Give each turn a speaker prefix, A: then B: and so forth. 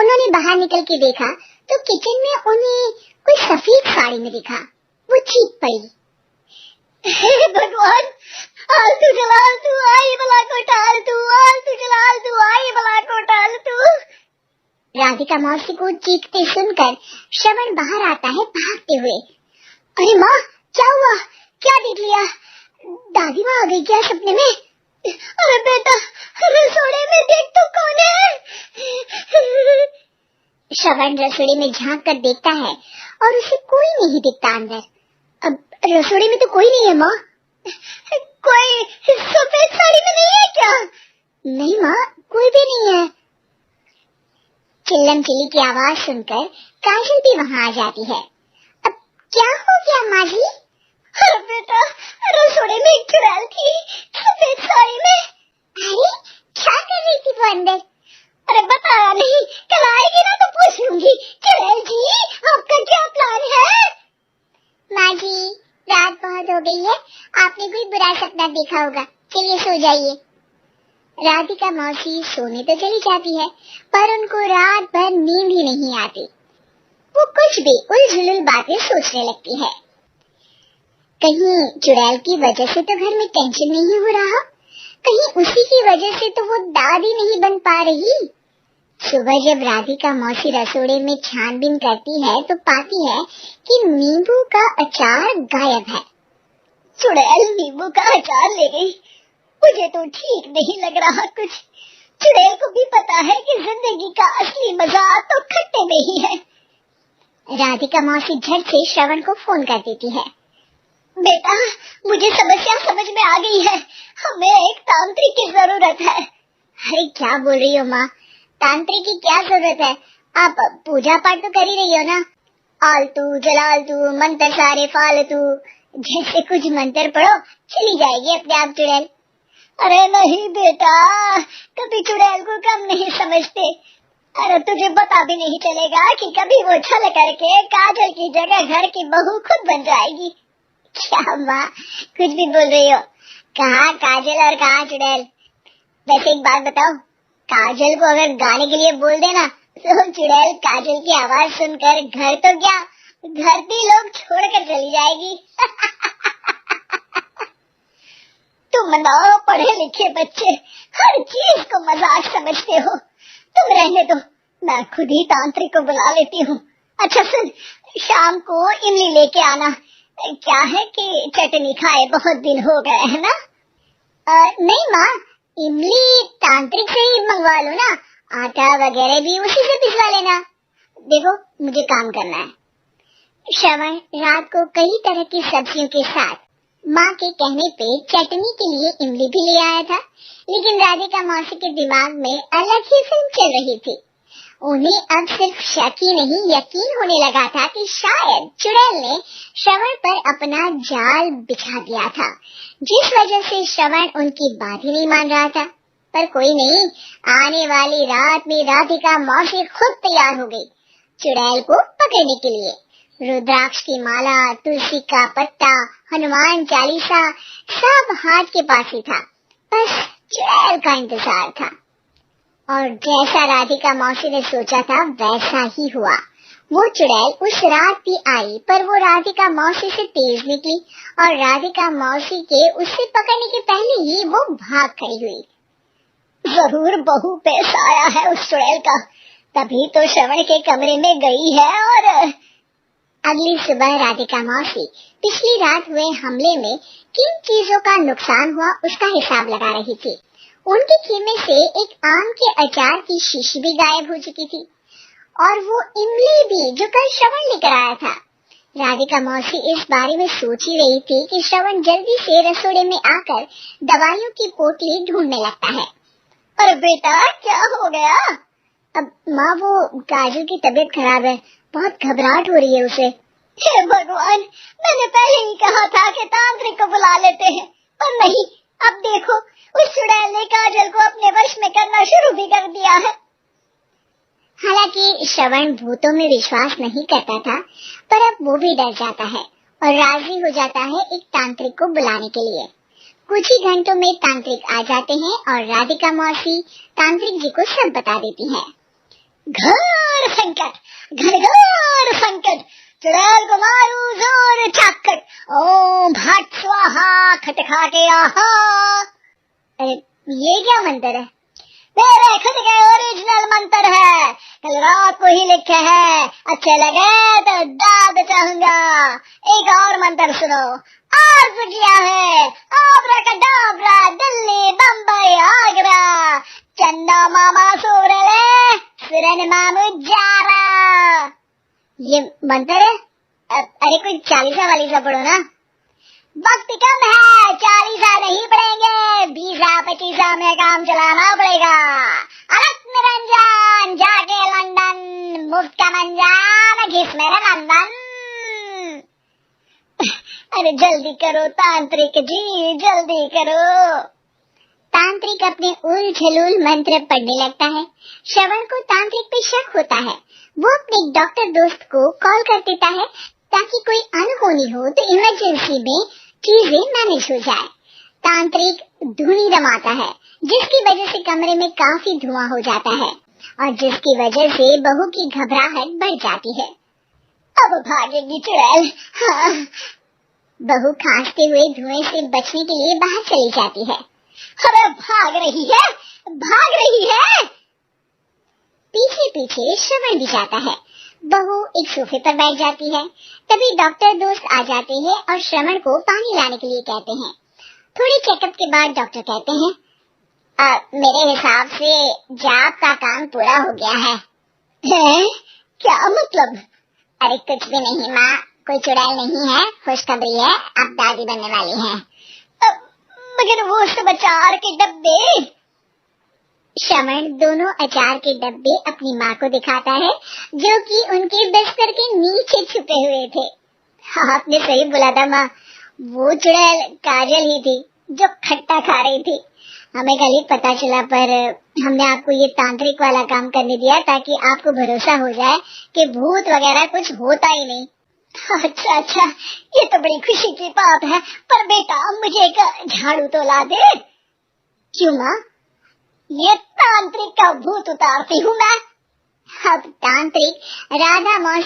A: उन्होंने बाहर निकल के देखा तो किचन में उन्हें कोई सफेद साड़ी में दिखा। वो चीख पड़ी, हे भगवान, आलतू जलालतू आई बला को टालतू, आलतू जलालतू आई बला को टालतू। राधिका मौसी को चीखते सुनकर श्रवण बाहर आता है भागते हुए। अरे माँ, क्या हुआ? क्या देख लिया? दादी माँ आ गई क्या सपने में? अरे बेटा, रसोड़े में देख तो कौन है? श्रवण रसोड़े में झांक कर देखता है और उसे कोई नहीं दिखता अंदर। अब रसोड़े में तो कोई नहीं है माँ। कोई सफेद साड़ी में नहीं है क्या? नहीं माँ, कोई भी नहीं है। चिल्लम चिल्ली की आवाज सुनकर काजल भी वहाँ आ जाती है। अब क्या हो गया माँ जी? अरे बेटा, रसोड़े में एक चुड़ैल थी सफेद साड़ी में। अरे क्या कर रही थी वो अंदर? अरे बताया नहीं, कल आएगी ना तो पूछ लूंगी। चुड़ैल जी, आपका क्या प्लान है? माँ जी, रात बहुत हो गई है, आपने कोई बुरा सपना देखा होगा, चलिए सो जाइए। राधिका मौसी सोने तो चली जाती है पर उनको रात भर नींद ही नहीं आती। वो कुछ भी उलझुल बातें सोचने लगती है। कहीं चुड़ैल की वजह से तो घर में टेंशन नहीं हो रहा, कहीं उसी की वजह से तो वो दादी नहीं बन पा रही। सुबह जब राधिका मौसी रसोड़े में छानबीन करती है तो पाती है कि नींबू का अचार गायब है। चुड़ैल नींबू का अचार ले गई, मुझे तो ठीक नहीं लग रहा कुछ। चुड़ैल को भी पता है कि जिंदगी का असली मजा तो खट्टे में ही है। राधिका मौसी झट से श्रवण को फोन कर देती है। बेटा, मुझे समस्या समझ में आ गई है, हमें एक तांत्रिक की जरूरत है। अरे क्या बोल रही हो माँ, तांत्रिक की क्या जरूरत है? आप पूजा पाठ तो कर ही रही हो ना। आलतू जलालतू मंत्र सारे फालतू, जैसे कुछ मंत्र पढ़ो चली जाएगी अपने आप चुड़ैल। अरे नहीं बेटा, कभी चुड़ैल को कम नहीं समझते। अरे तुझे पता भी नहीं चलेगा कि कभी वो छल करके काजल की जगह घर की बहू खुद बन जाएगी। क्या माँ, कुछ भी बोल रही हो? कहाँ काजल और कहाँ चुड़ैल? वैसे एक बात बताओ, काजल को अगर गाने के लिए बोल देना तो चुड़ैल काजल की आवाज सुनकर घर तो क्या, धरती लोग छोड़कर चली जाएगी। तुम ना पढ़े लिखे बच्चे हर चीज को मजाक समझते हो। तुम रहने दो, मैं खुद ही तांत्रिक को बुला लेती हूँ। अच्छा सुन, शाम को इमली लेके आना। क्या है कि चटनी खाए बहुत दिन हो गए है ना? नहीं माँ, इमली तांत्रिक से ही मंगवा लो ना, आटा वगैरह भी उसी से भिजवा लेना। देखो मुझे काम करना है। श्रवण रात को कई तरह की सब्जियों के साथ माँ के कहने पे चटनी के लिए इमली भी ले आया था, लेकिन राधिका मौसी के दिमाग में अलग ही फिल्म चल रही थी। उन्हें अब सिर्फ शक ही नहीं यकीन होने लगा था कि शायद चुड़ैल ने श्रवण पर अपना जाल बिछा दिया था, जिस वजह से श्रवण उनकी बात ही नहीं मान रहा था। पर कोई नहीं, आने वाली रात में राधिका मौसी खुद तैयार हो गई चुड़ैल को पकड़ने के लिए। रुद्राक्ष की माला, तुलसी का पत्ता, हनुमान चालीसा सब हाथ के पास ही था, बस चुड़ैल का इंतजार था। और जैसा राधिका मौसी ने सोचा था वैसा ही हुआ। वो चुड़ैल उस रात भी आई, पर वो राधिका मौसी से तेज निकली और राधिका मौसी के उससे पकड़ने के पहले ही वो भाग खड़ी हुई। जरूर बहू पे साया है उस चुड़ैल का, तभी तो श्रवण के कमरे में गई है। और अगली सुबह राधिका मौसी पिछली रात हुए हमले में किन चीजों का नुकसान हुआ उसका हिसाब लगा रही थी। उनके खेमे से एक आम के अचार की शीशी भी गायब हो चुकी थी और वो इमली भी जो कल श्रवण लेकर आया था। राधिका मौसी इस बारे में सोच ही रही थी कि श्रवण जल्दी से रसोड़े में आकर दवाइयों की पोटली ढूंढने लगता है। अरे बेटा क्या हो गया? अब माँ वो काजल की तबीयत खराब है, बहुत घबराहट हो रही है उसे। हे भगवान, मैंने पहले ही कहा था कि तांत्रिक को बुला लेते हैं, पर नहीं, अब देखो उस चुड़ैल ने काजल को अपने वश में करना शुरू भी कर दिया है। हालांकि श्रवण भूतों में विश्वास नहीं करता था, पर अब वो भी डर जाता है और राजी हो जाता है एक तांत्रिक को बुलाने के लिए। कुछ ही घंटों में तांत्रिक आ जाते हैं और राधिका मौसी तांत्रिक जी को सब बता देती है। घोर संकट, घनघोर संकट, चुड़ैल को मारू जोर ठाकर, ओम भट स्वाहा खटखाटे आहा। अरे ये क्या मंत्र है? मेरे खुद के ओरिजिनल मंत्र है, कल रात को ही लिखे हैं, अच्छे लगे तो दाद चाहूंगा। एक और मंत्र सुनो, अर्ज किया है आब्राकडाब्रा, दिल्ली बम्बई आगरा, चंदा मामा सूरले सुरन मामू जारा। ये मंत्र है? अरे कोई 40 वालीसा पढ़ो ना। वक्त कम है, 40 नहीं पड़ेंगे, 20-25 में काम चलाना पड़ेगा। अलग निरंजन जाके लंदन, मुफ्त का मंजान घिस मेरे नंदन। अरे जल्दी करो तांत्रिक जी, जल्दी करो। तांत्रिक अपने उल झलूल मंत्र पढ़ने लगता है। श्रवण को तांत्रिक पे शक होता है। वो अपने डॉक्टर दोस्त को कॉल कर देता है ताकि कोई अनहोनी हो तो इमरजेंसी में चीजें मैनेज हो जाए। तांत्रिक धुनी रमाता है, जिसकी वजह से कमरे में काफी धुआं हो जाता है और जिसकी वजह से बहू की घबराहट बढ़ जाती है। अब भागेगी चुड़ैल। हाँ। बहू खांसते हुए धुएं से बचने के लिए बाहर चली जाती है। अरे भाग रही है, भाग रही है। पीछे पीछे श्रवण भी जाता है। बहू एक सोफे पर बैठ जाती है। तभी डॉक्टर दोस्त आ जाते हैं और श्रवण को पानी लाने के लिए कहते हैं। थोड़ी चेकअप के बाद डॉक्टर कहते हैं, मेरे हिसाब से जाप का काम पूरा हो गया है। क्या मतलब? अरे कुछ भी नहीं माँ, कोई चुड़ैल नहीं है, खुशखबरी है, अब दादी बनने वाली है। मगर वो सब अचार के डब्बे। श्रवण दोनों अचार के डब्बे अपनी माँ को दिखाता है, जो कि उनके बिस्तर के नीचे छुपे हुए थे। आपने सही बोला था माँ, वो चुड़ैल काजल ही थी जो खट्टा खा रही थी। हमें कल ही पता चला, पर हमने आपको ये तांत्रिक वाला काम करने दिया ताकि आपको भरोसा हो जाए कि भूत वगैरह कुछ होता ही नहीं। अच्छा अच्छा, ये तो बड़ी खुशी की बात है, पर बेटा मुझे एक झाड़ू तो ला दे। क्यों माँ? ये तांत्रिक का भूत उतारती हूँ मैं। अब तांत्रिक राधा मौसी